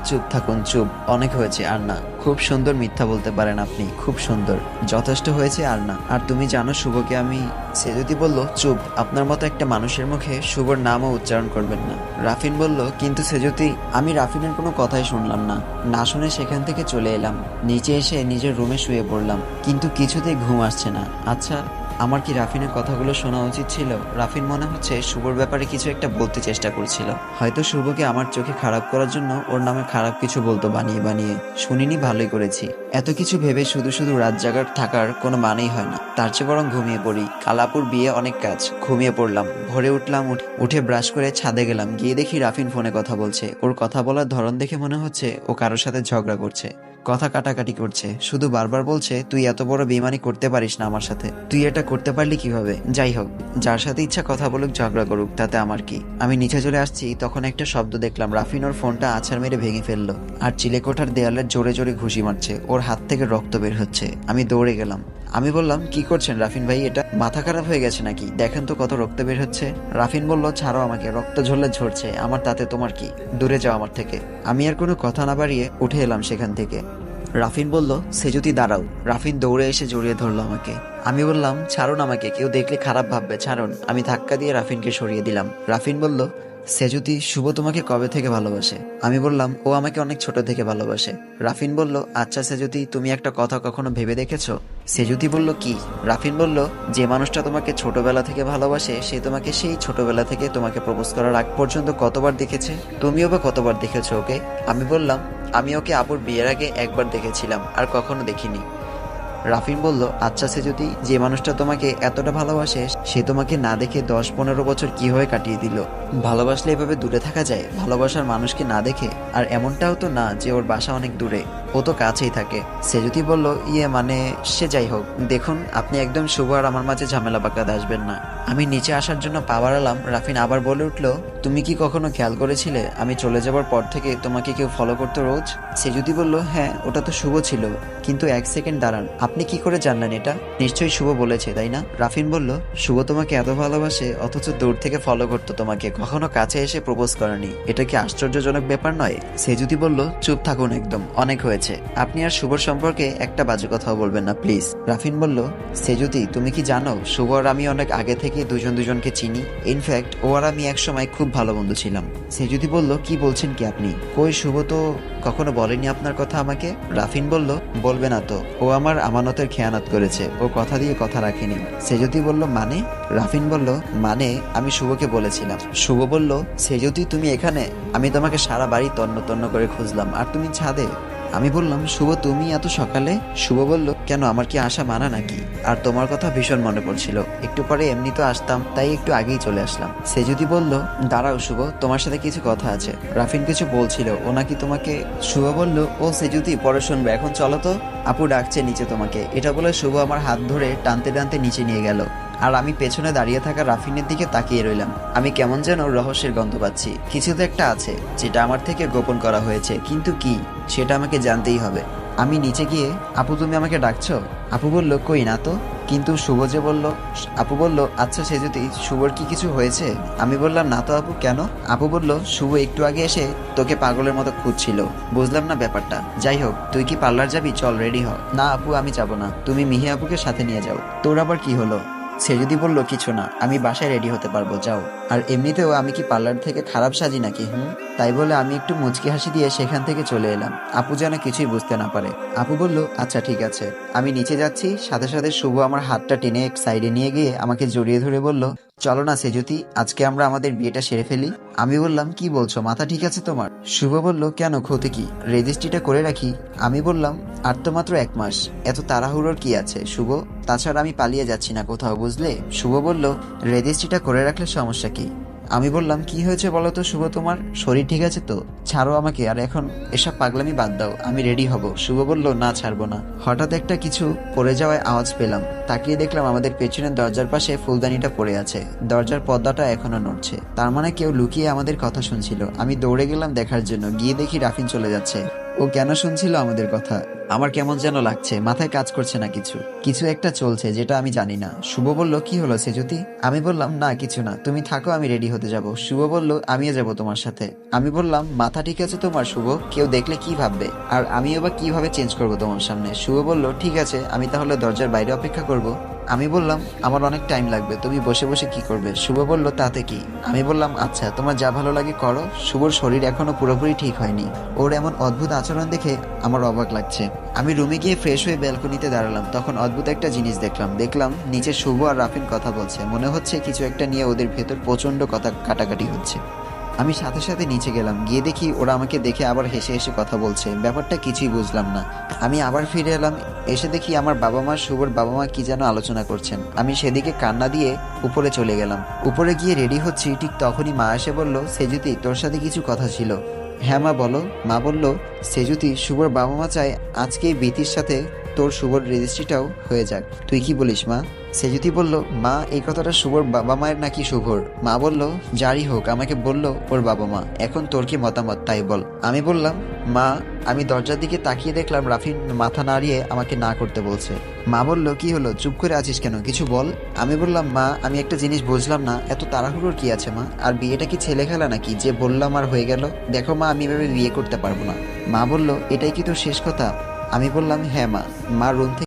চুপ থাকুন, চুপ, অনেক হয়েছে, আর না। খুব সুন্দর মিথ্যা বলতে পারেন আপনি, খুব সুন্দর। যথেষ্ট হয়েছে, আর না। আর তুমি জানো শুভকে আমি। সেজুতি বলল, চুপ, আপনার মতো একটা মানুষের মুখে শুভর নামও উচ্চারণ করবেন না। রাফিন বলল, কিন্তু সেজুতি। আমি রাফিনের কোনো কথাই শুনলাম না, না শুনে সেখান থেকে চলে এলাম। নিচে এসে নিজের রুমে শুয়ে পড়লাম, কিন্তু কিছুতেই ঘুম আসছে না। আচ্ছা, আমার কি রাফিনের কথাগুলো শোনা উচিত ছিল? রাফিন মনে হচ্ছে শুভর ব্যাপারে কিছু একটা বলতে চেষ্টা করছিল, হয়তো শুভকে আমার চোখে খারাপ করার জন্য ওর নামে খারাপ কিছু বলতো বানিয়ে বানিয়ে। শুনিনি, ভালোই করেছি। এত কিছু ভেবে শুধু শুধু রাত জাগার থাকার কোনো মানেই হয় না, তার চেয়ে বরং ঘুমিয়ে পড়ি। কালাপুর বিয়ে, অনেক কাজ। ঘুমিয়ে পড়লাম। ভোরে উঠলাম, উঠে ব্রাশ করে ছাদে গেলাম, গিয়ে দেখি রাফিন ফোনে কথা বলছে। ওর কথা বলার ধরন দেখে মনে হচ্ছে ও কারোর সাথে ঝগড়া করছে, কথা কাটাকাটি করছে। শুধু বারবার বলছে, তুই এত বড় বেইমানি করতে পারিস না আমার সাথে, তুই এটা করতে পারলি কিভাবে? যাই হোক, যার সাথে ইচ্ছা কথা বলুক, ঝগড়া করুক, তাতে আমার কি। আমি নিচে চলে আসছি, তখন একটা শব্দ দেখলাম। রাফিন ওর ফোনটা আছাড় মেরে ভেঙে ফেললো, আর চিলেকোঠার দেয়ালের জোরে জোরে ঘুষি মারছে। ওর হাত থেকে রক্ত বের হচ্ছে। আমি দৌড়ে গেলাম। আমি বললাম, কি করছেন রাফিন ভাই? এটা মাথা খারাপ হয়ে গেছে নাকি? দেখেন তো কত রক্ত বের হচ্ছে। রাফিন বলল, ছাড়ো আমাকে, রক্ত ঝরলে ঝরছে, আমার তাতে তোমার কি? দূরে যাও আমার থেকে। আমি আর কোনো কথা না বাড়িয়ে উঠে এলাম সেখান থেকে। রাফিন বলল, সেজুতি দাঁড়াও। রাফিন দৌড়ে এসে জড়িয়ে ধরলো আমাকে। আমি বললাম, ছাড়ুন আমাকে, কেউ দেখলে খারাপ ভাববে, ছাড়ুন। আমি ধাক্কা দিয়ে রাফিনকে সরিয়ে দিলাম। রাফিন বলল, সেজুতি, শুভ তোমাকে কবে থেকে ভালোবাসে? আমি বললাম, ও আমাকে অনেক ছোট থেকে ভালোবাসে। রাফিন বলল, আচ্ছা সেজুতি, তুমি একটা কথা কখনো ভেবে দেখেছো? সেজুতি বলল, কি? রাফিন বলল, যে মানুষটা তোমাকে ছোটবেলা থেকে ভালোবাসে, সে তোমাকে সেই ছোটবেলা থেকে তোমাকে প্রপোজ করার আগ পর্যন্ত কতবার দেখেছে? তুমিও বা কতবার দেখেছো ওকে? আমি বললাম, আমি ওকে আপুর বিয়ের আগে একবার দেখেছিলাম, আর কখনো দেখিনি। রাফিন বলল, আচ্ছা সেজুতি, যে মানুষটা তোমাকে এতটা ভালোবাসে, সে তোমাকে না দেখে 10-15 বছর কিভাবে কাটিয়ে দিল? ভালোবাসলে এভাবে দূরে থাকা যায়, ভালোবাসার মানুষকে না দেখে? আর এমনটাও তো না যে ওর বাসা অনেক দূরে, ও তো কাছেই থাকে। সেজুতি বলল, মানে, সে যাই হোক, দেখুন আপনি একদম শুভ আর আমার মাঝে ঝামেলা পাকাতে আসবেন না। আমি নিচে আসার জন্য পা বাড়ালাম। রাফিন আবার বলে উঠলো, তুমি কি কখনো খেয়াল করেছিলে আমি চলে যাবার পর থেকে তোমাকে কেউ ফলো করতো রোজ? সেজুতি বলল, হ্যাঁ, ওটা তো শুভ ছিল, কিন্তু এক সেকেন্ড দাঁড়ান, আপনি কি করে জানলেন এটা? নিশ্চয়ই শুভ বলেছে, তাই না? রাফিন বলল, শুভ তোমাকে এত ভালোবাসে, অথচ দূর থেকে ফলো করতো তোমাকে, কখনো কাছে এসে প্রপোজ করেনি। এটা কি আশ্চর্যজনক ব্যাপার নয়? সেজুতি বলল, চুপ থাকুন একদম, অনেক হয়েছে। আপনি আর শুভর সম্পর্কে একটা বাজে কথাও বলবেন না, প্লিজ। রাফিন বলল, সেজুতি, তুমি কি জানো শুভ আর আমি অনেক আগে থেকে দুজন দুজনকে চিনি। ইনফ্যাক্ট ও আর আমি একসময় খুব ভালো বন্ধু ছিলাম। সেজুতি বলল, কি বলছেন কি আপনি? কই, শুভ তো কখনো বলেনি আপনার কথা আমাকে। রাফিন বলল, বলবে না তো? ও আমার আমানতের খেয়ানত করেছে, ও কথা দিয়ে কথা রাখেনি। সেজুতি বলল, মানে? রাফিন বলল, মানে আমি শুভকে বলেছিলাম। শুভ বলল, সেজুতি তুমি এখানে? আমি তোমাকে সারা বাড়ি তন্ন তন্ন করে খুঁজলাম, আর তুমি ছাদে। আমি বললাম, শুভ তুমি এত সকালে? শুভ বলল, কেন, আমার কি আসা মানা নাকি? আর তোমার কথা ভীষণ মনে পড়ছিল, একটু পরে এমনি তো আসতাম, তাই একটু আগেই চলে আসলাম। সেজুতি বলল, দাঁড়াও শুভ, তোমার সাথে কিছু কথা আছে। রাফিন কিছু বলছিল, ও নাকি তোমাকে। শুভ বলল, ও সেজুতি, পরে শুনবে, এখন চলো তো, আপু ডাকছে নিচে তোমাকে। এটা বলে শুভ আমার হাত ধরে টানতে টানতে নিচে নিয়ে গেল, আর আমি পেছনে দাঁড়িয়ে থাকা রাফিনের দিকে তাকিয়ে রইলাম। আমি কেমন যেন রহস্যের গন্ধ পাচ্ছি, কিছু তো একটা আছে যেটা আমার থেকে গোপন করা হয়েছে, কিন্তু কি সেটা আমাকে জানতেই হবে। আমি নিচে গিয়ে, আপু তুমি আমাকে ডাকছো? আপু বলল, কই না তো। কিন্তু শুভ যে বলল। আপু বলল, আচ্ছা সেজুতি, শুভর কি কিছু হয়েছে? আমি বললাম, না তো আপু, কেন? আপু বলল, শুভ একটু আগে এসে তোকে পাগলের মতো খুঁজছিল। বুঝলাম না ব্যাপারটা। যাই হোক, তুই কি পার্লার যাবি? চল রেডি হ। না আপু, আমি যাব না, তুমি মিহি আপুকে সাথে নিয়ে যাও। তোর আবার কি হলো? সেজুতি বলল, কিছু না, আমি বাসায় রেডি হতে পারবো, যাও। আর এমনিতেও আমি কি পার্লার থেকে খারাপ সাজি নাকি? তাই বলে আমি একটু মুচকি হাসি দিয়ে সেখান থেকে চলে এলাম, আপু যেন কিছুই বুঝতে না পারে। আপু বলল, আচ্ছা ঠিক আছে। আমি নিচে যাচ্ছি, সাথে সাথে শুভ আমার হাতটা টেনে এক সাইডে নিয়ে গিয়ে আমাকে জড়িয়ে ধরে বলল, চলো না সেজুতি, আজকে আমরা আমাদের বিয়েটা সেরে ফেলি। আমি বললাম, কি বলছো, মাথা ঠিক আছে তোমার? শুভ বলল, কেন, ক্ষতি কি? রেজিস্ট্রিটা করে রাখি। আমি বললাম, আর তো মাত্র 1 মাস, এত তাড়াহুড়োর কি আছে শুভ? তাছাড়া আমি পালিয়ে যাচ্ছি না কোথাও, বুঝলে? শুভ বলল, রেজিস্ট্রিটা করে রাখলে সমস্যা কি? আমি বললাম, কি হয়েছে বলো তো শুভ, তোমার শরীর ঠিক আছে তো? ছাড়ো আমাকে, আর এখন এসব পাগলামি বাদ দাও, আমি রেডি হব। শুভ বলল, না, ছাড়বো না। হঠাৎ একটা কিছু পড়ে যাওয়ায় আওয়াজ পেলাম, তাকিয়ে দেখলাম আমাদের পেছনের দরজার পাশে ফুলদানিটা পড়ে আছে, দরজার পর্দাটা এখনো নড়ছে, তার মানে কেউ লুকিয়ে আমাদের কথা শুনছিল। আমি দৌড়ে গেলাম দেখার জন্য, গিয়ে দেখি রাফিন চলে যাচ্ছে। ও কেন শুনছিল আমাদের কথা? আমার কেমন যেন লাগছে, মাথায় কাজ করছে না, কিছু কিছু একটা চলছে যেটা আমি জানি না। শুভ বলল, কি হলো সেজুতি? আমি বললাম, না কিছু না, তুমি থাকো, আমি রেডি হচ্ছি। হতে যাব। শুভ বলল, আমিও যাব তোমার সাথে। আমি বললাম, মাথা ঠিক আছে তোমার শুভ? কেউ দেখলে কি ভাববে? আর আমিও বা কিভাবে চেঞ্জ করব তোমার সামনে? শুভ বলল, ঠিক আছে, আমি তাহলে দরজার বাইরে অপেক্ষা করব। আমি বললাম, আমার অনেক টাইম লাগবে, তুমি বসে বসে কি করবে? শুভ বলল, তাতে কি? আমি বললাম, আচ্ছা তোমার যা ভালো লাগে করো। শুভর শরীর এখনো পুরোপুরি ঠিক হয়নি। ওর এমন অদ্ভুত আচরণ দেখে আমার অবাক লাগছে। আমি রুমে গিয়ে ফ্রেশ হয়ে ব্যালকনিতে দাঁড়ালাম। তখন অদ্ভুত একটা জিনিস দেখলাম নিচে শুভ আর রাফিন কথা বলছে। মনে হচ্ছে কিছু একটা নিয়ে ওদের ভেতর প্রচন্ড কথা কাটাকাটি হচ্ছে। আমি সাথে সাথে নিচে গেলাম, গিয়ে দেখি ওরা আমাকে দেখে আবার হেসে হেসে কথা বলছে। ব্যাপারটা কিছুই বুঝলাম না। আমি আবার ফিরে এলাম, এসে দেখি আমার বাবা মা, শুভর বাবা মা কি যেন আলোচনা করছেন। আমি সেদিকে কান্না দিয়ে উপরে চলে গেলাম। উপরে গিয়ে রেডি হচ্ছি, ঠিক তখনই মা এসে বলল, সেজুতি তোর সাথে কিছু কথা ছিল। হ্যাঁ মা বলো। মা বলল, সেজুতি, শুভর বাবা মা চায় আজকেই বিথির সাথে তোর শুভর রেজিস্ট্রিটাও হয়ে যাক। তুই কি বলিস মা? সেজুতি বলল, মা এই কথাটা শুভর বাবা মায়ের নাকি শুভর? মা বলল, যারই হোক, আমাকে বলল ওর বাবা মা। এখন তোর কি মতামত তাই বল। আমি বললাম, মা আমি দরজার দিকে তাকিয়ে দেখলাম রাফিন মাথা নাড়িয়ে আমাকে না করতে বলছে। মা বলল, কি হলো, চুপ করে আছিস কেন, কিছু বল। আমি বললাম, মা আমি একটা জিনিস বুঝলাম না, এত তাড়াহুড়োর কি আছে মা? আর বিয়েটা কি ছেলে খেলা নাকি যে বললাম আর হয়ে গেল? দেখো মা, আমি এভাবে বিয়ে করতে পারবো না। মা বলল, এটাই কি তোর শেষ কথা? আমি বললাম, হ্যাঁ মা। মা রুম থেকে